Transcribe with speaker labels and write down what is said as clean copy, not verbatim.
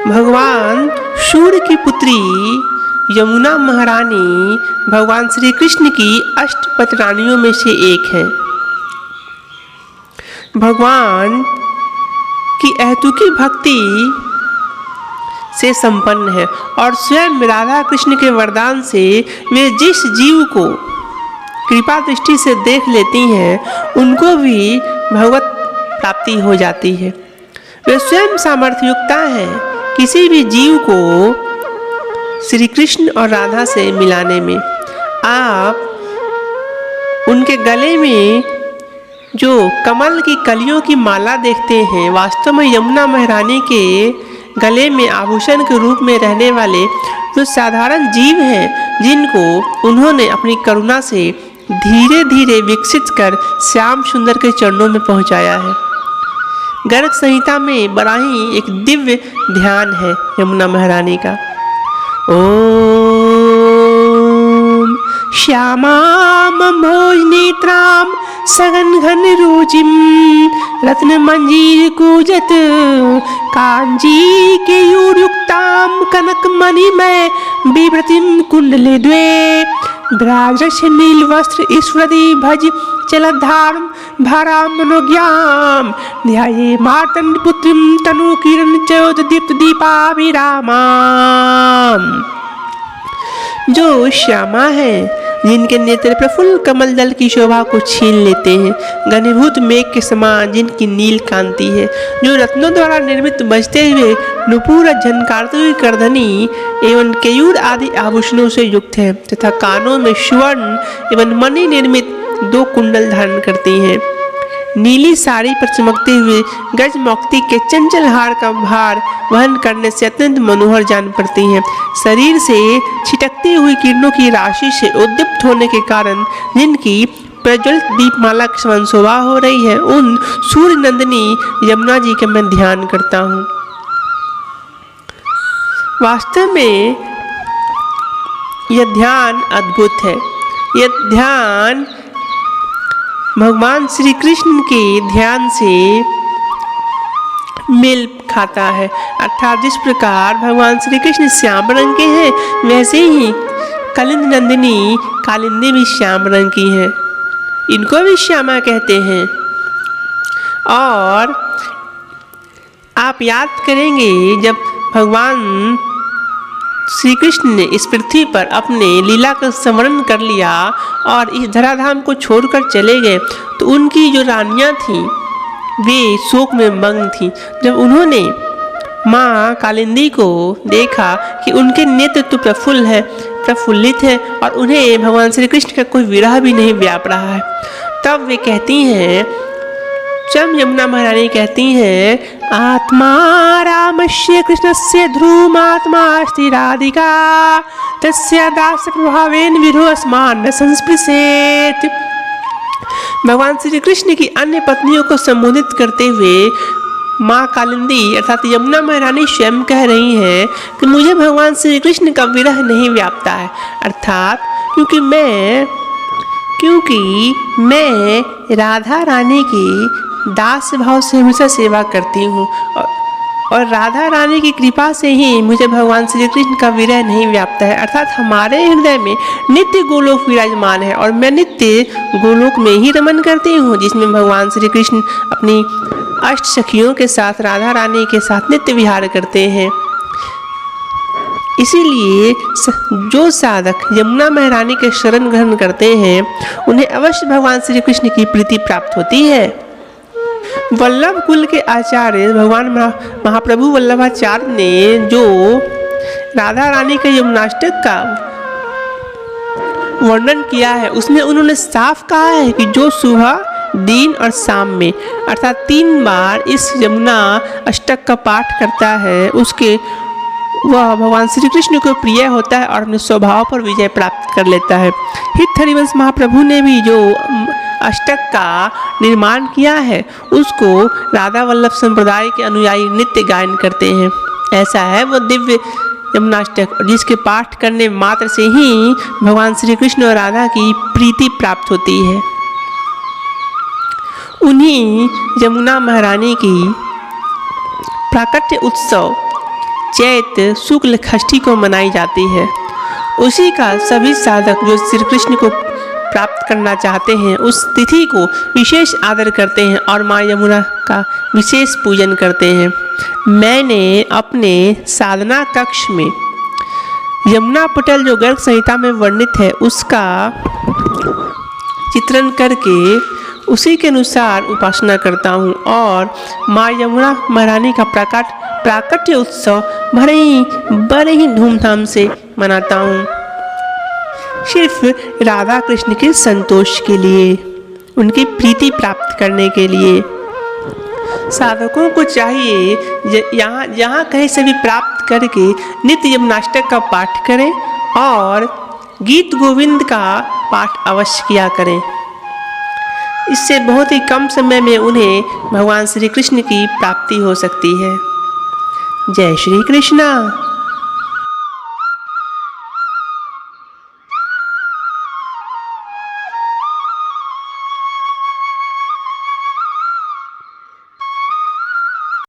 Speaker 1: भगवान सूर्य की पुत्री यमुना महारानी भगवान श्री कृष्ण की अष्टपद रानियों में से एक है। भगवान की अहेतुकी भक्ति से संपन्न है और स्वयं राधा कृष्ण के वरदान से वे जिस जीव को कृपा दृष्टि से देख लेती हैं उनको भी भगवत प्राप्ति हो जाती है। वे स्वयं सामर्थ्ययुक्ता हैं किसी भी जीव को श्री कृष्ण और राधा से मिलाने में। आप उनके गले में जो कमल की कलियों की माला देखते हैं, वास्तव में यमुना महारानी के गले में आभूषण के रूप में रहने वाले जो साधारण जीव हैं, जिनको उन्होंने अपनी करुणा से धीरे धीरे विकसित कर श्याम सुंदर के चरणों में पहुंचाया है। गर्ग संहिता में बड़ा ही एक दिव्य ध्यान है यमुना महारानी का। ओम श्यामाम भोजनेत्राम सघन घन रोजिम रत्न मंजीर कूजत कांजी के युक्ताम कनक मणिमय विभ्रतिम कुंडले द्वे ब्राजश नील वस्त्र ईश्वरी भज चलधारम भाराम मनोज्ञाम ध्याये मार्तंड पुत्रिम तनु किरण चौद दीप्त दीपाभिरामाम। जो श्यामा है, जिनके नेत्र प्रफुल्ल कमल दल की शोभा को छीन लेते हैं, घनीभूत मेघ के समान जिनकी नील कांति है, जो रत्नों द्वारा निर्मित बजते हुए नुपुर झनकारती हुई करधनी एवं केयूर आदि आभूषणों से युक्त है तथा कानों में स्वर्ण एवं मणि निर्मित 2 कुंडल धारण करती हैं। नीली साड़ी पर चमकते हुए गज मोक्ति के चंचल हार का भार वहन करने से अत्यंत मनोहर जान पड़ती हैं। शरीर से छिटकती हुई किरणों की राशि से उद्दीप्त होने के कारण जिनकी प्रज्वलित दीपमाला के समान शोभा हो रही है, उन सूर्य नंदिनी यमुना जी का मैं ध्यान करता हूँ। वास्तव में यह ध्यान अद्भुत है। यह ध्यान भगवान श्री कृष्ण के ध्यान से मेल खाता है। अर्थात जिस प्रकार भगवान श्री कृष्ण श्याम रंग के हैं, वैसे ही कालिंदी नंदिनी कालिंदी भी श्याम रंग की हैं। इनको भी श्यामा कहते हैं। और आप याद करेंगे जब भगवान श्री कृष्ण ने इस पृथ्वी पर अपने लीला का स्मरण कर लिया और इस धराधाम को छोड़कर चले गए, तो उनकी जो रानियां थीं वे शोक में मग्न थीं। जब उन्होंने माँ कालिंदी को देखा कि उनके नेत्र तो प्रफुल्लित है और उन्हें भगवान श्री कृष्ण का कोई विरह भी नहीं व्याप रहा है, तब वे कहती हैं, स्वयं यमुना महारानी कहती हैं, आत्मा रामस्य कृष्णस्य ध्रुमात्मा अस्ति राधिका तस्य दास प्रभावेन विरहो अस्मान् न संस्पृशेत्। भगवान श्री कृष्ण की अन्य पत्नियों को संबोधित करते हुए माँ कालिंदी अर्थात यमुना महारानी स्वयं कह रही हैं कि मुझे भगवान श्री कृष्ण का विरह नहीं व्यापता है। अर्थात क्योंकि मैं राधा रानी की दास भाव से हमेशा सेवा करती हूँ और राधा रानी की कृपा से ही मुझे भगवान श्री कृष्ण का विरह नहीं व्यापता है। अर्थात हमारे हृदय में नित्य गोलोक विराजमान है और मैं नित्य गोलोक में ही रमन करती हूँ, जिसमें भगवान श्री कृष्ण अपनी अष्ट सखियों के साथ राधा रानी के साथ नित्य विहार करते हैं। इसीलिए जो साधक यमुना महारानी के शरण ग्रहण करते हैं, उन्हें अवश्य भगवान श्री कृष्ण की प्रीति प्राप्त होती है। वल्लभ कुल के आचार्य भगवान महाप्रभु वल्लभाचार्य ने जो राधा रानी के यमुनाष्टक का वर्णन किया है, उसमें उन्होंने साफ कहा है कि जो सुबह दिन और शाम में अर्थात 3 बार इस यमुना अष्टक का पाठ करता है, उसके वह भगवान श्री कृष्ण को प्रिय होता है और अपने स्वभाव पर विजय प्राप्त कर लेता है। हित हरिवंश महाप्रभु ने भी जो अष्टक का निर्माण किया है, उसको राधा वल्लभ संप्रदाय के अनुयायी नित्य गायन करते हैं। ऐसा है वो दिव्य यमुनाष्टक, जिसके पाठ करने मात्र से ही भगवान श्री कृष्ण और राधा की प्रीति प्राप्त होती है। उन्हीं यमुना महारानी की प्राकट्य उत्सव चैत्र शुक्ल षष्ठी को मनाई जाती है। उसी का सभी साधक जो श्री कृष्ण को प्राप्त करना चाहते हैं उस तिथि को विशेष आदर करते हैं और माँ यमुना का विशेष पूजन करते हैं। मैंने अपने साधना कक्ष में यमुना पटल जो गर्ग संहिता में वर्णित है उसका चित्रण करके उसी के अनुसार उपासना करता हूँ और माँ यमुना महारानी का प्राकट्य उत्सव बड़े ही धूमधाम से मनाता हूँ, सिर्फ राधा कृष्ण के संतोष के लिए, उनकी प्रीति प्राप्त करने के लिए। साधकों को चाहिए यहाँ कहीं से भी प्राप्त करके नित्य यमुनाष्टक का पाठ करें और गीत गोविंद का पाठ अवश्य किया करें। इससे बहुत ही कम समय में उन्हें भगवान श्री कृष्ण की प्राप्ति हो सकती है। जय श्री कृष्णा।